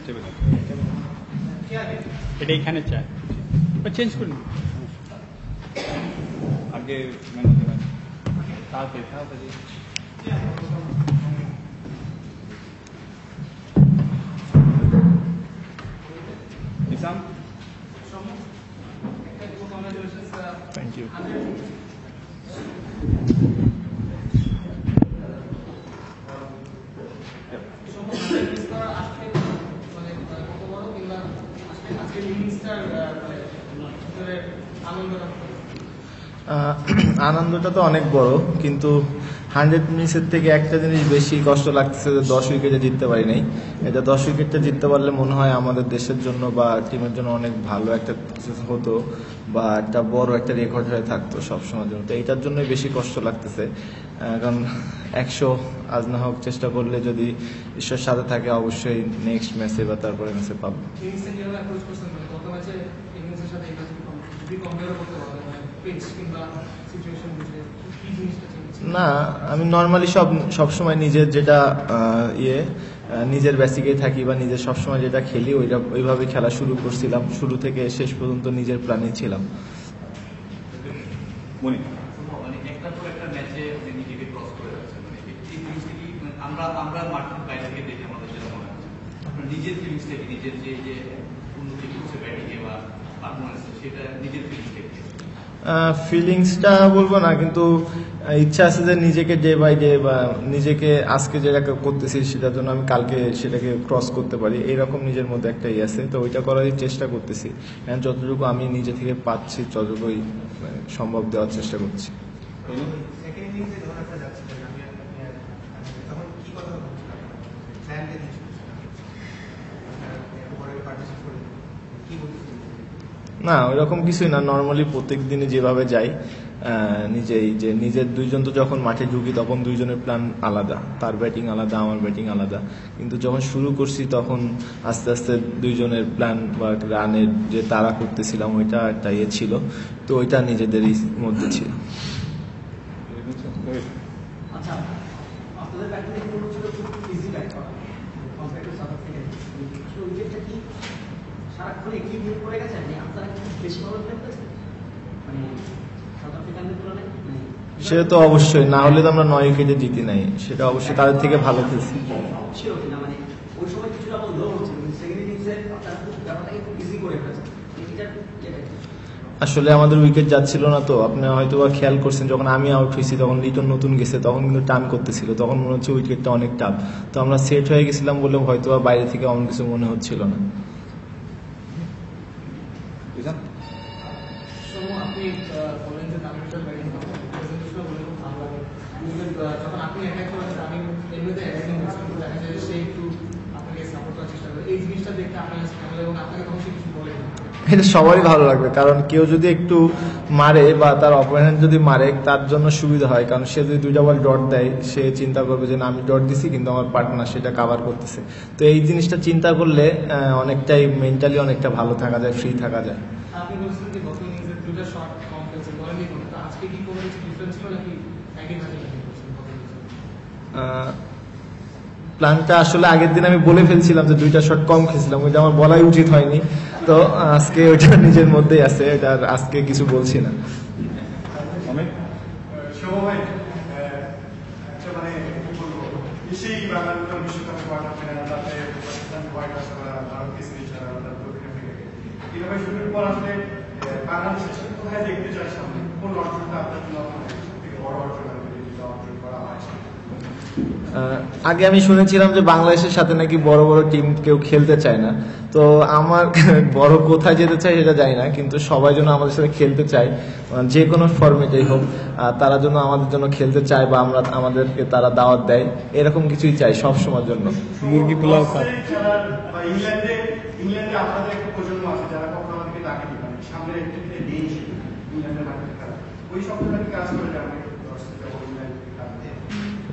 Table এটা এখানে চাই চেঞ্জ করুন আগে মেনু দেবেন তাড়াতাড়ি তাড়াতাড়ি Isam? Thank you. আনন্দটা তো অনেক বড়, কিন্তু 100 মিনিটসের থেকে একটা জিনিস বেশি কষ্ট লাগতেছে যে 10 উইকেটে জিততে পারি নাই। এটা 10 উইকেটটা জিততে পারলে মনে হয় আমাদের দেশের জন্য বা টিমের জন্য অনেক ভালো একটা হতো বা একটা বড় একটা রেকর্ড হয়ে থাকতো সবসময়ের জন্য। তো এইটার জন্যই বেশি কষ্ট লাগতেছে, কারণ 100 আজ না হোক চেষ্টা করলে যদি ঈশ্বর সাথে থাকে অবশ্যই নেক্সট ম্যাচে বা তারপরে ম্যাচে পাবো। না, আমি নর্মালি সবসময় নিজের যেটা নিজের বেসিকেই থাকি বা নিজের সবসময় যেটা খেলি ওইভাবে খেলা শুরু করছিলাম, শুরু থেকে শেষ পর্যন্ত নিজের প্ল্যানে ছিলাম। ফিলিংসটা বলবো না, কিন্তু ইচ্ছা আছে যে নিজেকে ডে বাই ডে বা নিজেকে আজকে যেটা করতেছি সেটার জন্য আমি কালকে সেটাকে ক্রস করতে পারি, এইরকম নিজের মধ্যে একটা আছে। তো ওইটা করারই চেষ্টা করতেছি, যতটুকু আমি নিজে থেকে পাচ্ছি ততটুকুই সম্ভব দেওয়ার চেষ্টা করছি। না, ওইরকম কিছুই না, নর্মালি প্রত্যেক দিনে যেভাবে যাই নিজের দুইজন তো যখন মাঠে ঢুকি তখন দুইজনের প্ল্যান আলাদা, তার ব্যাটিং আলাদা আমার ব্যাটিং আলাদা, কিন্তু যখন শুরু করছি তখন আস্তে আস্তে দুইজনের প্ল্যান বা রানের যে তাড়া করতেছিলাম ওইটা একটা ছিল, তো ওইটা নিজেদেরই মধ্যে ছিল। সে তো অবশ্যই, না হলে তো আমরা 9 উইকেটে জিতি নাই, সেটা অবশ্যই তাদের থেকে ভালো খেলছি। আসলে আমাদের উইকেট যাচ্ছিল না, তো আপনি হয়তো বা খেয়াল করছেন যখন আমি আউট হয়েছি তখন লিটন নতুন গেছে, তখন কিন্তু টান করতেছিল, তখন মনে হচ্ছে উইকেটটা অনেক টাফ, তো আমরা সেট হয়ে গেছিলাম বলে হয়তো বা বাইরে থেকে অন্য কিছু মনে হচ্ছিল না। এটা সবারই ভালো লাগবে, কারণ কেউ যদি একটু মারে বা তার অপোনেন্ট যদি মারে তার জন্য সুবিধা হয়, কারণ সে যদি 2টা বল ডট দেয় সে চিন্তা করবে যে না আমি ডট দিছি কিন্তু আমার পার্টনার সেটা কাভার করতেছে, তো এই জিনিসটা চিন্তা করলে অনেকটাই মেন্টালি অনেকটা ভালো থাকা যায়, ফ্রি থাকা যায়। প্ল্যানটা আসলে আগের দিন আমি বলে ফেলছিলাম যে 2টা শট কম খেয়েছিলাম, ওইটা আমার বলাই উচিত হয়নি, তো আজকে ওইটা নিজের মধ্যেই আছে, এটা আজকে কিছু বলছি না। আগে আমি শুনেছিলাম যে বাংলাদেশের সাথে নাকি বড় বড় টিম কেউ খেলতে চায় না, তো আমার বড় কোথায় যেতে চাই সেটা জানি না, কিন্তু সবাই যেন আমাদের সাথে খেলতে চায় যে কোনো ফরম্যাটেই হোক, তারা যেন আমাদের জন্য খেলতে চায় বা আমাদেরকে তারা দাওয়াত দেয়, এরকম কিছুই চাই সব সময়ের জন্য। মুরগি পোলাও খায়।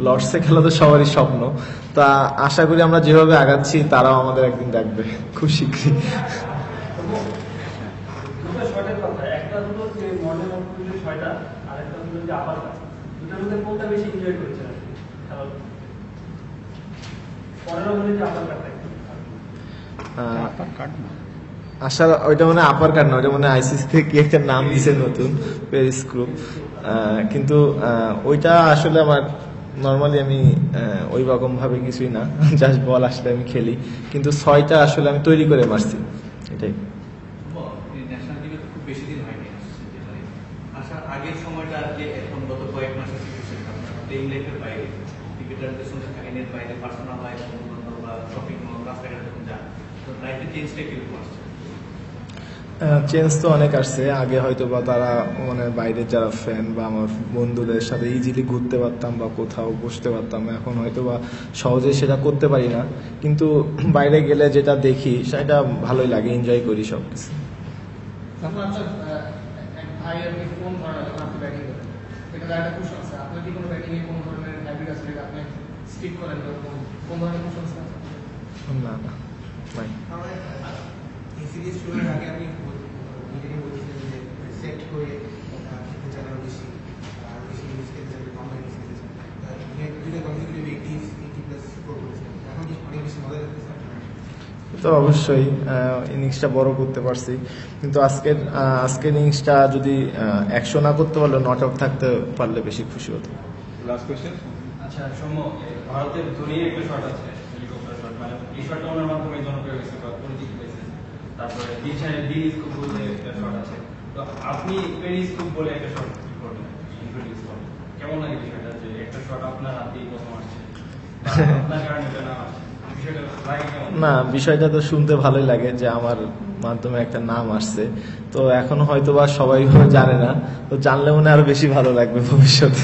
লর্ডসে খেলা তো সবারই স্বপ্ন, তা আশা করি আমরা যেভাবে আগাচ্ছি তারাও আমাদের একদিন ডাকবে খুব শীঘ্রই। আসার ওইটা মানে আপার কার্ড না, ওইটা মানে আইসিসি থেকে কি একটা নাম দিছে নতুন, প্যারিস গ্রুপ। কিন্তু ওইটা আসলে আমার নর্মালি আমি ওই রকম ভাবে কিছুই না, জাস্ট বল আসলে আমি খেলি, কিন্তু 6টা আসলে আমি তৈরি করে মারছি, এটাই। ন্যাশনাল টিমে তো খুব বেশি দিন হয়নি আসার আগের সময়টা আর যে এখন গত কয়েক মাসের সিচুয়েশন প্লেইং লাইফের বাইরে, ক্রিকেটারদের সঙ্গে থাকেনের বাইরে পার্সোনাল লাইফ, বন্ধুবান্ধব বা শপিং মল, রাস্তাঘাটে যখন যান, তো লাইফে চেঞ্জটা কিরকম আসছে? চেঞ্জ তো অনেক আসছে। আগে হয়তো বা তারা মানে বাইরের যারা ফ্যান বা আমার বন্ধুদের সাথে ইজিলি ঘুরতে পারতাম বা কোথাও বসতে পারতাম, এখন হয়তো বা সহজে সেটা করতে পারি না, কিন্তু বাইরে গেলে যেটা দেখি সেটা ভালোই লাগে, এনজয় করি সবকিছু। ভাই আপনি কোন ধরনের যখন আপনি ব্যাটিং করেন, এটা একটা কুশন আছে, আপনার কি কোনো ব্যাটিং এ কোন ধরনের হ্যাবিট আছে যেটা আপনি স্কিপ করেন, কোন ধরনের কুশন আছে? না না ভাই, এই সিরিজ শুরুর আগে আপনি নিজেকে বলছিলেন যে সেট করে খেলতে চান আরো বেশি, বেশি ইনিংস খেলতে চান, কম ইনিংস খেলতে চান, দুটো কনজিকিউটিভ 80+ স্কোর করেছেন, এখন কি অনেক বেশি মজা লাগতেছে? তো অবশ্যই ইনিংসটা বড় করতে পারছি, কিন্তু আজকের ইনিংসটা যদি 100 না করতে পারলে, নট আউট থাকতে পারলে বেশি খুশি হতো। Last question. আচ্ছা সৌম্য, ভারতের ধোনির একটা শট আছে, হেলিকপ্টার শট, মানে এই শটটা ওনার মাধ্যমে জনপ্রিয় হয়েছে বা পরিচিতি পেয়েছে। তারপরে দিলশানের দিল স্কুপ বলে একটা শট আছে, তো আপনি পেরিস স্কুপ বলে একটা শট ইন্ট্রোডিউস করেন, কেমন লাগে বিষয়টা যে একটা শট আপনার হাতেই প্রথম আসছে, আপনার কারণে এটা নাম আসছে, বিষয়টা লাগে কেমন? না, বিষয়টা তো শুনতে ভালোই লাগে যে আমার মাধ্যমে একটা নাম আসছে, তো এখন হয়তো বা সবাই জানে না, তো জানলে মনে আরো বেশি ভালো লাগবে ভবিষ্যতে।